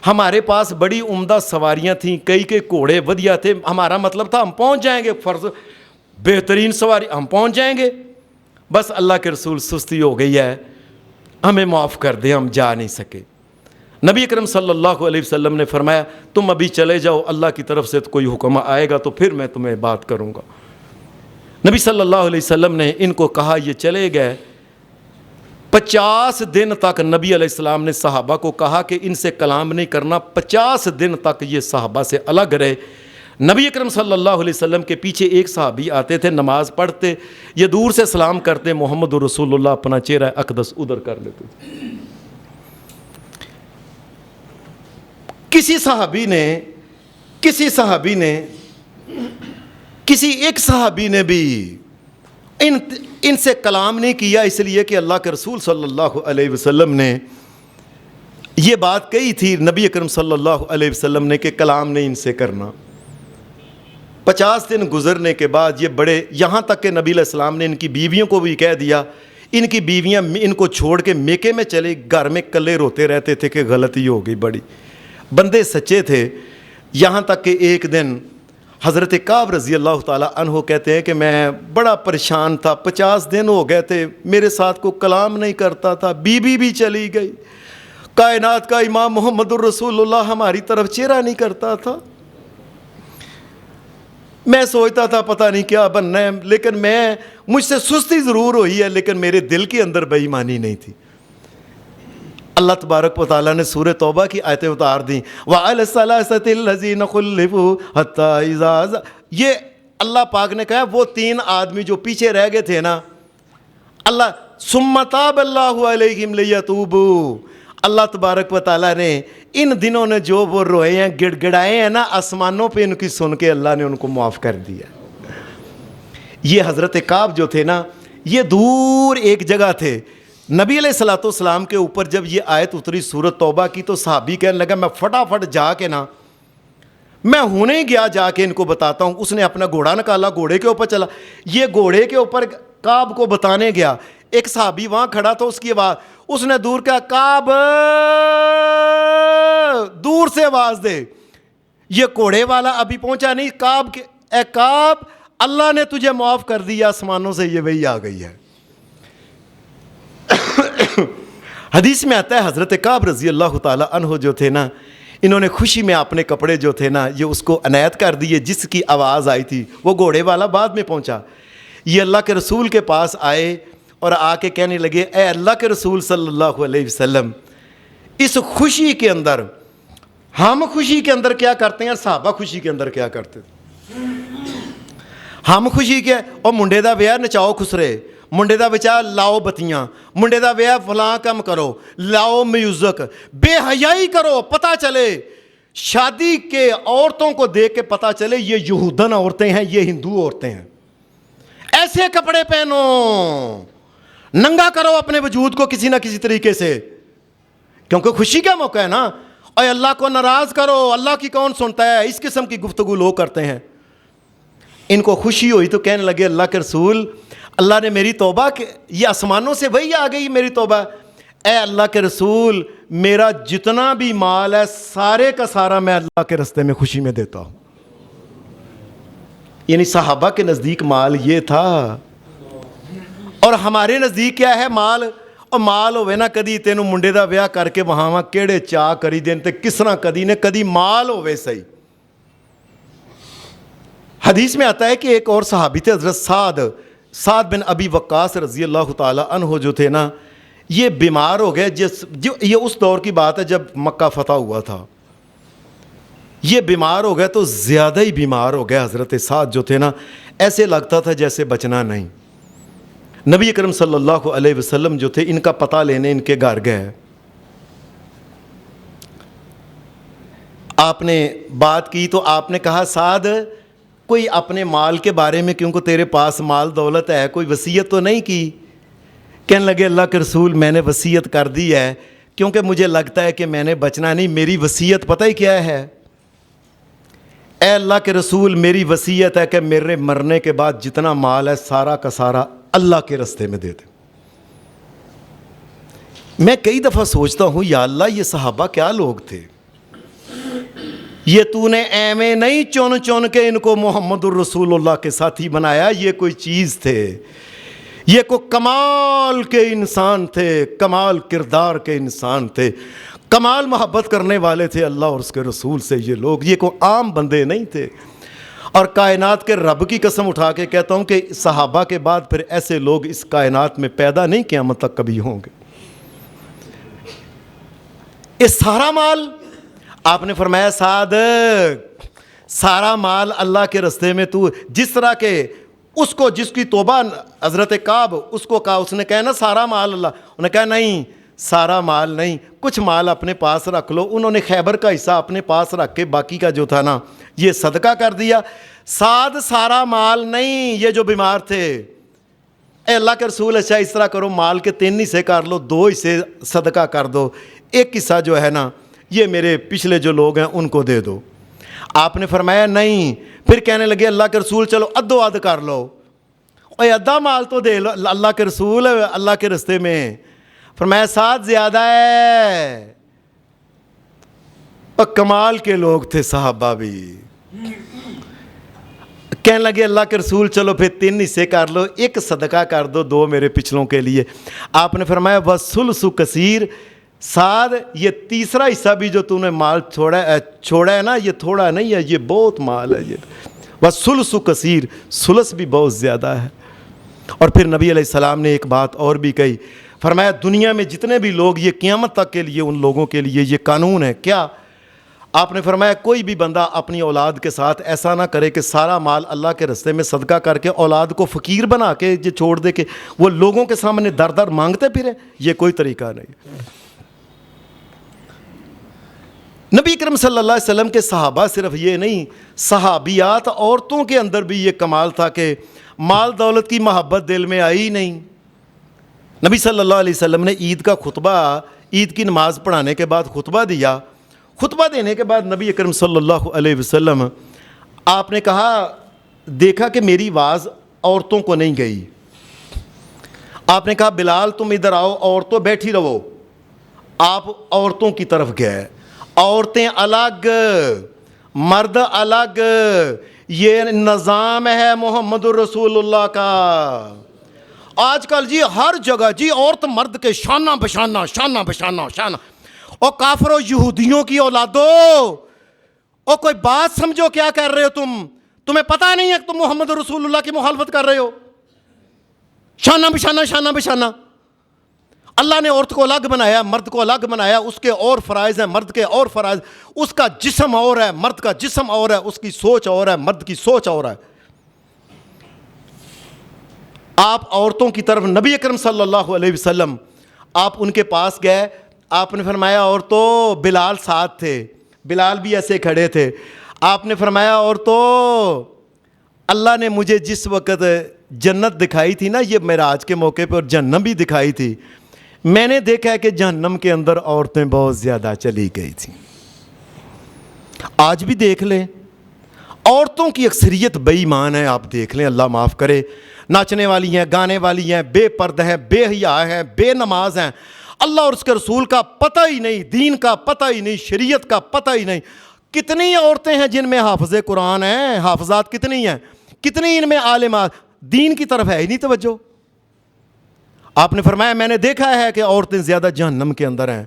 ہمارے پاس بڑی عمدہ سواریاں تھیں، کئی کے گھوڑے ودیا تھے، ہمارا مطلب تھا ہم پہنچ جائیں گے، فرض بہترین سواری ہم پہنچ جائیں گے، بس اللہ کے رسول سستی ہو گئی ہے، ہمیں معاف کر دیں، ہم جا نہیں سکے۔ نبی اکرم صلی اللہ علیہ وسلم نے فرمایا تم ابھی چلے جاؤ، اللہ کی طرف سے کوئی حکم آئے گا تو پھر میں تمہیں بات کروں گا۔ نبی صلی اللہ علیہ وسلم نے ان کو کہا، یہ چلے گئے، 50 دن تک نبی علیہ السلام نے صحابہ کو کہا کہ ان سے کلام نہیں کرنا. 50 دن تک یہ صحابہ سے الگ رہے. نبی اکرم صلی اللہ علیہ وسلم کے پیچھے ایک صحابی آتے تھے, نماز پڑھتے, یہ دور سے سلام کرتے, محمد رسول اللہ اپنا چہرہ اقدس ادھر کر لیتے تھے. کسی ایک صحابی نے بھی ان سے کلام نہیں کیا, اس لیے کہ اللہ کے رسول صلی اللہ علیہ وسلم نے یہ بات کہی تھی نبی اکرم صلی اللہ علیہ وسلم نے کہ کلام نہیں ان سے کرنا. 50 دن گزرنے کے بعد یہ بڑے, یہاں تک کہ نبی علیہ السلام نے ان کی بیویوں کو بھی کہہ دیا, ان کی بیویاں ان کو چھوڑ کے میکے میں چلے, گھر میں کلے روتے رہتے تھے کہ غلطی ہو گئی. بڑی بندے سچے تھے. یہاں تک کہ ایک دن حضرت کعب رضی اللہ تعالیٰ عنہ کہتے ہیں کہ میں بڑا پریشان تھا, 50 دن ہو گئے تھے, میرے ساتھ کو کلام نہیں کرتا تھا, بیوی بھی چلی گئی, کائنات کا امام محمد الرسول اللہ ہماری طرف چہرہ نہیں کرتا تھا. میں سوچتا تھا پتہ نہیں کیا بننا ہے, لیکن مجھ سے سستی ضرور ہوئی ہے, لیکن میرے دل کے اندر بے ایمانی نہیں تھی. اللہ تبارک و تعالیٰ نے سورہ توبہ کی آیتیں اتار دیں, وَعَلَى الثَّلَاثَةِ الَّذِينَ خُلِّفُوا حَتَّى إِذَا, یہ اللہ پاک نے کہا وہ 3 آدمی جو پیچھے رہ گئے تھے نا, اللہ ثُمَّ تَابَ اللَّهُ عَلَيْهِمْ لِيَتُوبُوا, اللہ تبارک و تعالیٰ نے ان دنوں نے جو وہ روئے ہیں, گڑ گڑائے ہیں نا, آسمانوں پہ ان کی سن کے اللہ نے ان کو معاف کر دیا. یہ حضرت کعب جو تھے نا, یہ دور ایک جگہ تھے. نبی علیہ السلام کے اوپر جب یہ آیت اتری سورۃ توبہ کی, تو صحابی کہنے لگا میں فٹافٹ جا کے نا, میں ہونے گیا جا کے ان کو بتاتا ہوں. اس نے اپنا گھوڑا نکالا, گھوڑے کے اوپر چلا, یہ گھوڑے کے اوپر کعب کو بتانے گیا. ایک صحابی وہاں کھڑا تھا, اس کی آواز, اس نے دور کہا کعب, دور سے آواز دے. یہ گھوڑے والا ابھی پہنچا نہیں, کعب کے اے کعب, اللہ نے تجھے معاف کر دیا, آسمانوں سے یہ وہی آ گئی ہے. حدیث میں آتا ہے حضرت کعب رضی اللہ تعالی عنہ جو تھے نا, انہوں نے خوشی میں اپنے کپڑے جو تھے نا یہ اس کو عنایت کر دیے. جس کی آواز آئی تھی وہ گھوڑے والا بعد میں پہنچا. یہ اللہ کے رسول کے پاس آئے اور آ کے کہنے لگے, اے اللہ کے رسول صلی اللہ علیہ وسلم, اس خوشی کے اندر, ہم خوشی کے اندر کیا کرتے ہیں اور صحابہ خوشی کے اندر کیا کرتے تھے. ہم خوشی کے اور منڈے دا ویاہ نچاؤ خسرے, منڈے دا بچا لاؤ بتیاں, منڈے دا ویاہ فلاں کم کرو, لاؤ میوزک, بے حیائی کرو, پتہ چلے شادی کے عورتوں کو دیکھ کے پتہ چلے یہ یہودن عورتیں ہیں, یہ ہندو عورتیں ہیں. ایسے کپڑے پہنو, ننگا کرو اپنے وجود کو کسی نہ کسی طریقے سے, کیونکہ خوشی کا موقع ہے نا. اور اللہ کو ناراض کرو, اللہ کی کون سنتا ہے, اس قسم کی گفتگو لوگ کرتے ہیں. ان کو خوشی ہوئی تو کہنے لگے اللہ کے رسول, اللہ نے میری توبہ, یہ آسمانوں سے وہی آ گئی میری توبہ. اے اللہ کے رسول, میرا جتنا بھی مال ہے سارے کا سارا میں اللہ کے رستے میں خوشی میں دیتا ہوں. یعنی صحابہ کے نزدیک مال یہ تھا, اور ہمارے نزدیک کیا ہے مال. اور مال ہوئے نا کدی تینوں منڈے دا ویاہ کر کے وہاں کیڑے چاہ کری دین تے کس طرح کدی نے کدی مال ہوئے صحیح. حدیث میں آتا ہے کہ ایک اور صحابی تھے حضرت سعد بن ابی وقاص رضی اللہ تعالی عنہ جو تھے نا, یہ بیمار ہو گئے. یہ اس دور کی بات ہے جب مکہ فتح ہوا تھا. یہ بیمار ہو گئے تو زیادہ ہی بیمار ہو گئے. حضرت سعد جو تھے نا, ایسے لگتا تھا جیسے بچنا نہیں. نبی اکرم صلی اللہ علیہ وسلم جو تھے ان کا پتہ لینے ان کے گھر گئے. آپ نے بات کی تو آپ نے کہا سعد, کوئی اپنے مال کے بارے میں, کیونکہ تیرے پاس مال دولت ہے, کوئی وصیت تو نہیں کی. کہنے لگے اللہ کے رسول میں نے وصیت کر دی ہے, کیونکہ مجھے لگتا ہے کہ میں نے بچنا نہیں. میری وصیت پتہ ہی کیا ہے, اے اللہ کے رسول میری وصیت ہے کہ میرے مرنے کے بعد جتنا مال ہے سارا کا سارا اللہ کے رستے میں دے دیں. میں کئی دفعہ سوچتا ہوں یا اللہ یہ صحابہ کیا لوگ تھے. یہ تو نے ایویں نہیں چن کے ان کو محمد الرسول اللہ کے ساتھی بنایا, یہ کوئی چیز تھے, یہ کوئی کمال کے انسان تھے, کمال کردار کے انسان تھے, کمال محبت کرنے والے تھے اللہ اور اس کے رسول سے. یہ لوگ یہ کوئی عام بندے نہیں تھے. اور کائنات کے رب کی قسم اٹھا کے کہتا ہوں کہ صحابہ کے بعد پھر ایسے لوگ اس کائنات میں پیدا نہیں قیامت تک کبھی ہوں گے. یہ سارا مال؟ آپ نے فرمایا سعد سارا مال اللہ کے رستے میں تو جس طرح کے اس کو جس کی توبہ حضرت کعب اس کو کہا، اس نے کہا نا سارا مال اللہ، انہوں نے کہا نہیں سارا مال نہیں، کچھ مال اپنے پاس رکھ لو۔ انہوں نے خیبر کا حصہ اپنے پاس رکھ کے باقی کا جو تھا نا یہ صدقہ کر دیا۔ سعد سارا مال نہیں، یہ جو بیمار تھے، اے اللہ کے رسول اچھا اس طرح کرو مال کے 3 حصے کر لو، 2 حصے صدقہ کر دو، ایک حصہ جو ہے نا یہ میرے پچھلے جو لوگ ہیں ان کو دے دو۔ آپ نے فرمایا نہیں، پھر کہنے لگے اللہ کے رسول چلو ادو اد کر لو، اے ادھا مال تو دے لو اللہ کے رسول اللہ کے رستے میں۔ فرمایا سعد زیادہ ہے۔ اور کمال کے لوگ تھے صحابہ بھی، کہنے لگے اللہ کے رسول چلو پھر 3 حصے کر لو، ایک صدقہ کر دو، 2 میرے پچھلوں کے لیے۔ آپ نے فرمایا وَالثُّلُثُ کثیر، سعد یہ تیسرا حصہ بھی جو تو نے مال چھوڑا ہے نا یہ تھوڑا نہیں ہے، یہ بہت مال ہے۔ یہ وَالثُّلُثُ کثیر، ثلث بھی بہت زیادہ ہے۔ اور پھر نبی علیہ السلام نے ایک بات اور بھی کہی، فرمایا دنیا میں جتنے بھی لوگ، یہ قیامت تک کے لیے ان لوگوں کے لیے یہ قانون ہے۔ کیا؟ آپ نے فرمایا کوئی بھی بندہ اپنی اولاد کے ساتھ ایسا نہ کرے کہ سارا مال اللہ کے راستے میں صدقہ کر کے اولاد کو فقیر بنا کے یہ چھوڑ دے کہ وہ لوگوں کے سامنے در در مانگتے پھرے، یہ کوئی طریقہ نہیں۔ نبی اکرم صلی اللہ علیہ وسلم کے صحابہ صرف یہ نہیں، صحابیات عورتوں کے اندر بھی یہ کمال تھا کہ مال دولت کی محبت دل میں آئی نہیں۔ نبی صلی اللہ علیہ وسلم نے عید کا خطبہ، عید کی نماز پڑھانے کے بعد خطبہ دیا۔ خطبہ دینے کے بعد نبی اکرم صلی اللہ علیہ وسلم آپ نے کہا دیکھا کہ میری آواز عورتوں کو نہیں گئی۔ آپ نے کہا بلال تم ادھر آؤ، عورتوں بیٹھی رہو۔ آپ عورتوں کی طرف گئے، عورتیں الگ مرد الگ، یہ نظام ہے محمد الرسول اللہ کا۔ آج کل جی ہر جگہ جی عورت مرد کے شانہ بشانہ شانہ بشانہ شانہ۔ اور کافروں یہودیوں کی اولادو، اور کوئی بات سمجھو کیا کر رہے ہو تمہیں پتہ نہیں ہے کہ تم محمد رسول اللہ کی مخالفت کر رہے ہو؟ شانہ بشانہ شانہ بشانہ۔ اللہ نے عورت کو الگ بنایا، مرد کو الگ بنایا، اس کے اور فرائض ہیں، مرد کے اور فرائض۔ اس کا جسم اور ہے، مرد کا جسم اور ہے، اس کی سوچ اور ہے، مرد کی سوچ اور ہے۔ آپ عورتوں کی طرف نبی اکرم صلی اللہ علیہ وسلم آپ ان کے پاس گئے، آپ نے فرمایا عورتوں، بلال ساتھ تھے، بلال بھی ایسے کھڑے تھے۔ آپ نے فرمایا عورتوں، اللہ نے مجھے جس وقت جنت دکھائی تھی نا، یہ معراج کے موقع پر جہنم بھی دکھائی تھی، میں نے دیکھا ہے کہ جہنم کے اندر عورتیں بہت زیادہ چلی گئی تھیں۔ آج بھی دیکھ لیں عورتوں کی اکثریت بے ایمان ہے، آپ دیکھ لیں، اللہ معاف کرے، ناچنے والی ہیں، گانے والی ہیں، بے پردہ ہیں، بے حیا ہیں، بے نماز ہیں، اللہ اور اس کے رسول کا پتہ ہی نہیں، دین کا پتہ ہی نہیں، شریعت کا پتہ ہی نہیں۔ کتنی عورتیں ہیں جن میں حافظ قرآن ہیں، حافظات کتنی ہیں، کتنی ان میں عالمات، دین کی طرف ہے ہی نہیں توجہ۔ آپ نے فرمایا میں نے دیکھا ہے کہ عورتیں زیادہ جہنم کے اندر ہیں۔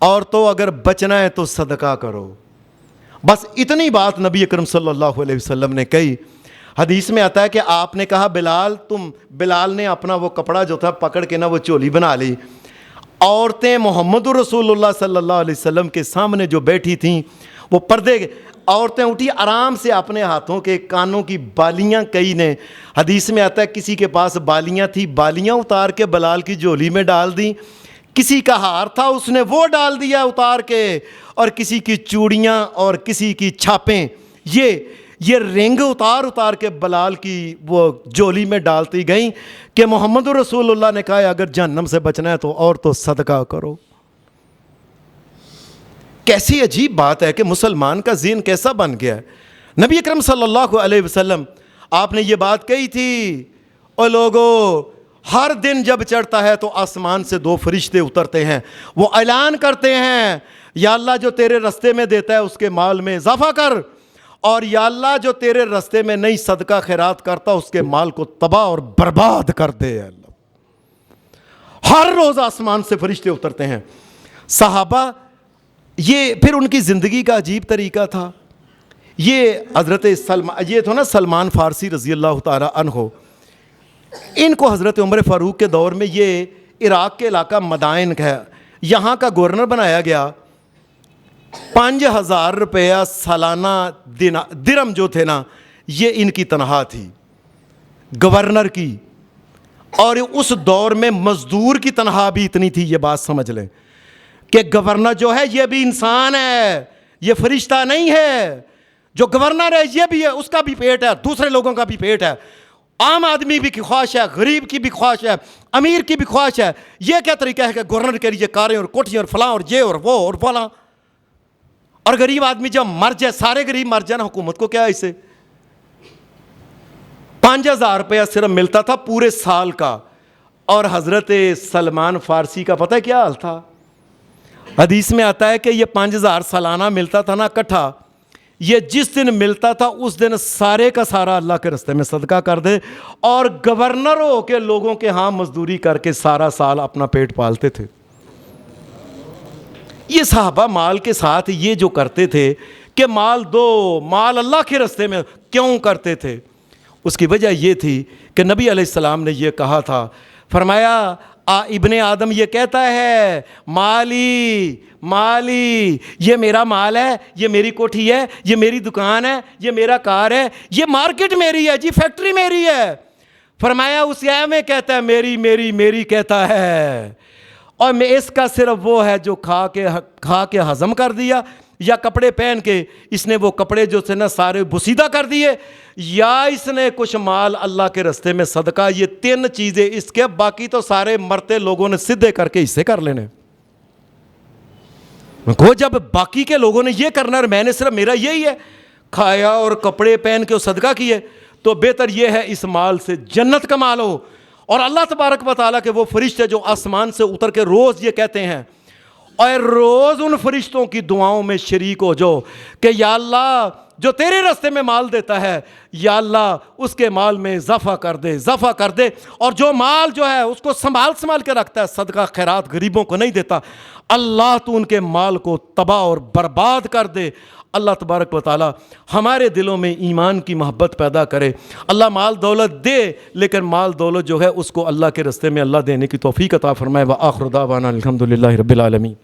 عورتوں اگر بچنا ہے تو صدقہ کرو، بس اتنی بات نبی اکرم صلی اللہ علیہ وسلم نے کہی۔ حدیث میں آتا ہے کہ آپ نے کہا بلال نے اپنا وہ کپڑا جو تھا پکڑ کے نا وہ چولی بنا لی۔ عورتیں محمد رسول اللہ صلی اللہ علیہ وسلم کے سامنے جو بیٹھی تھیں وہ پردے، عورتیں اٹھی آرام سے اپنے ہاتھوں کے کانوں کی بالیاں، کئی نے حدیث میں آتا ہے کسی کے پاس بالیاں تھی، بالیاں اتار کے بلال کی جھولی میں ڈال دیں، کسی کا ہار تھا اس نے وہ ڈال دیا اتار کے، اور کسی کی چوڑیاں اور کسی کی چھاپیں، یہ رنگ اتار کے بلال کی وہ جولی میں ڈالتی گئیں کہ محمد رسول اللہ نے کہا اگر جہنم سے بچنا ہے تو اور تو صدقہ کرو۔ کیسی عجیب بات ہے کہ مسلمان کا ذہن کیسا بن گیا ہے۔ نبی اکرم صلی اللہ علیہ وسلم آپ نے یہ بات کہی تھی، اور لوگوں ہر دن جب چڑھتا ہے تو آسمان سے 2 فرشتے اترتے ہیں، وہ اعلان کرتے ہیں یا اللہ جو تیرے رستے میں دیتا ہے اس کے مال میں اضافہ کر، اور یا اللہ جو تیرے رستے میں نہیں صدقہ خیرات کرتا اس کے مال کو تباہ اور برباد کر دے۔ اللہ ہر روز آسمان سے فرشتے اترتے ہیں۔ صحابہ یہ پھر ان کی زندگی کا عجیب طریقہ تھا۔ یہ حضرت یہ تھا نا سلمان فارسی رضی اللہ تعالی عنہ، ان کو حضرت عمر فاروق کے دور میں یہ عراق کے علاقہ مدائن ہے، یہاں کا گورنر بنایا گیا۔ 5,000 روپیہ سالانہ درم جو تھے نا، یہ ان کی تنخواہ تھی گورنر کی. اور اس دور میں مزدور کی تنخواہ بھی اتنی تھی. یہ بات سمجھ لیں کہ گورنر جو ہے یہ بھی انسان ہے، یہ فرشتہ نہیں ہے. جو گورنر ہے یہ بھی ہے، اس کا بھی پیٹ ہے، دوسرے لوگوں کا بھی پیٹ ہے. عام آدمی بھی کی خواہش ہے، غریب کی بھی خواہش ہے، امیر کی بھی خواہش ہے. یہ کیا طریقہ ہے کہ گورنر کے لیے کاریں اور کوٹھیاں اور فلاں اور یہ اور وہ اور فلاں، اور غریب آدمی جب مر جائے، سارے غریب مر جائے نا، حکومت کو کیا ہے اسے؟ 5,000 روپیہ صرف ملتا تھا پورے سال کا. اور حضرت سلمان فارسی کا پتہ ہے کیا حال تھا؟ حدیث میں آتا ہے کہ یہ 5,000 سالانہ ملتا تھا نا اکٹھا، یہ جس دن ملتا تھا اس دن سارے کا سارا اللہ کے راستے میں صدقہ کر دے. اور گورنروں کے لوگوں کے ہاں مزدوری کر کے سارا سال اپنا پیٹ پالتے تھے. یہ صحابہ مال کے ساتھ یہ جو کرتے تھے کہ مال دو، مال اللہ کے راستے میں کیوں کرتے تھے؟ اس کی وجہ یہ تھی کہ نبی علیہ السلام نے یہ کہا تھا، فرمایا ابن آدم یہ کہتا ہے مالی مالی، یہ میرا مال ہے، یہ میری کوٹھی ہے، یہ میری دکان ہے، یہ میرا کار ہے، یہ مارکیٹ میری ہے، جی فیکٹری میری ہے. فرمایا اس میں کہتا ہے میری میری میری کہتا ہے، اور میں اس کا صرف وہ ہے جو کھا کے ہضم کر دیا، یا کپڑے پہن کے اس نے وہ کپڑے جو تھے نا سارے بسیدہ کر دیے، یا اس نے کچھ مال اللہ کے راستے میں صدقہ. یہ 3 چیزیں اس کے، باقی تو سارے مرتے لوگوں نے سدھے کر کے حصے کر لینے. کو جب باقی کے لوگوں نے یہ کرنا اور میں نے صرف میرا یہی ہے، کھایا اور کپڑے پہن کے صدقہ کیے، تو بہتر یہ ہے اس مال سے جنت کما لو. اور اللہ تبارک و تعالیٰ کے وہ فرشتے جو آسمان سے اتر کے روز یہ کہتے ہیں، اور روز ان فرشتوں کی دعاؤں میں شریک ہو جو کہ یا اللہ جو تیرے راستے میں مال دیتا ہے، یا اللہ اس کے مال میں اضافہ کر دے، اضافہ کر دے. اور جو مال جو ہے اس کو سنبھال کے رکھتا ہے، صدقہ خیرات غریبوں کو نہیں دیتا، اللہ تو ان کے مال کو تباہ اور برباد کر دے. اللہ تبارک و تعالی ہمارے دلوں میں ایمان کی محبت پیدا کرے. اللہ مال دولت دے، لیکن مال دولت جو ہے اس کو اللہ کے راستے میں اللہ دینے کی توفیق عطا فرمائے. وآخر دعوانا الحمدللہ رب العالمین.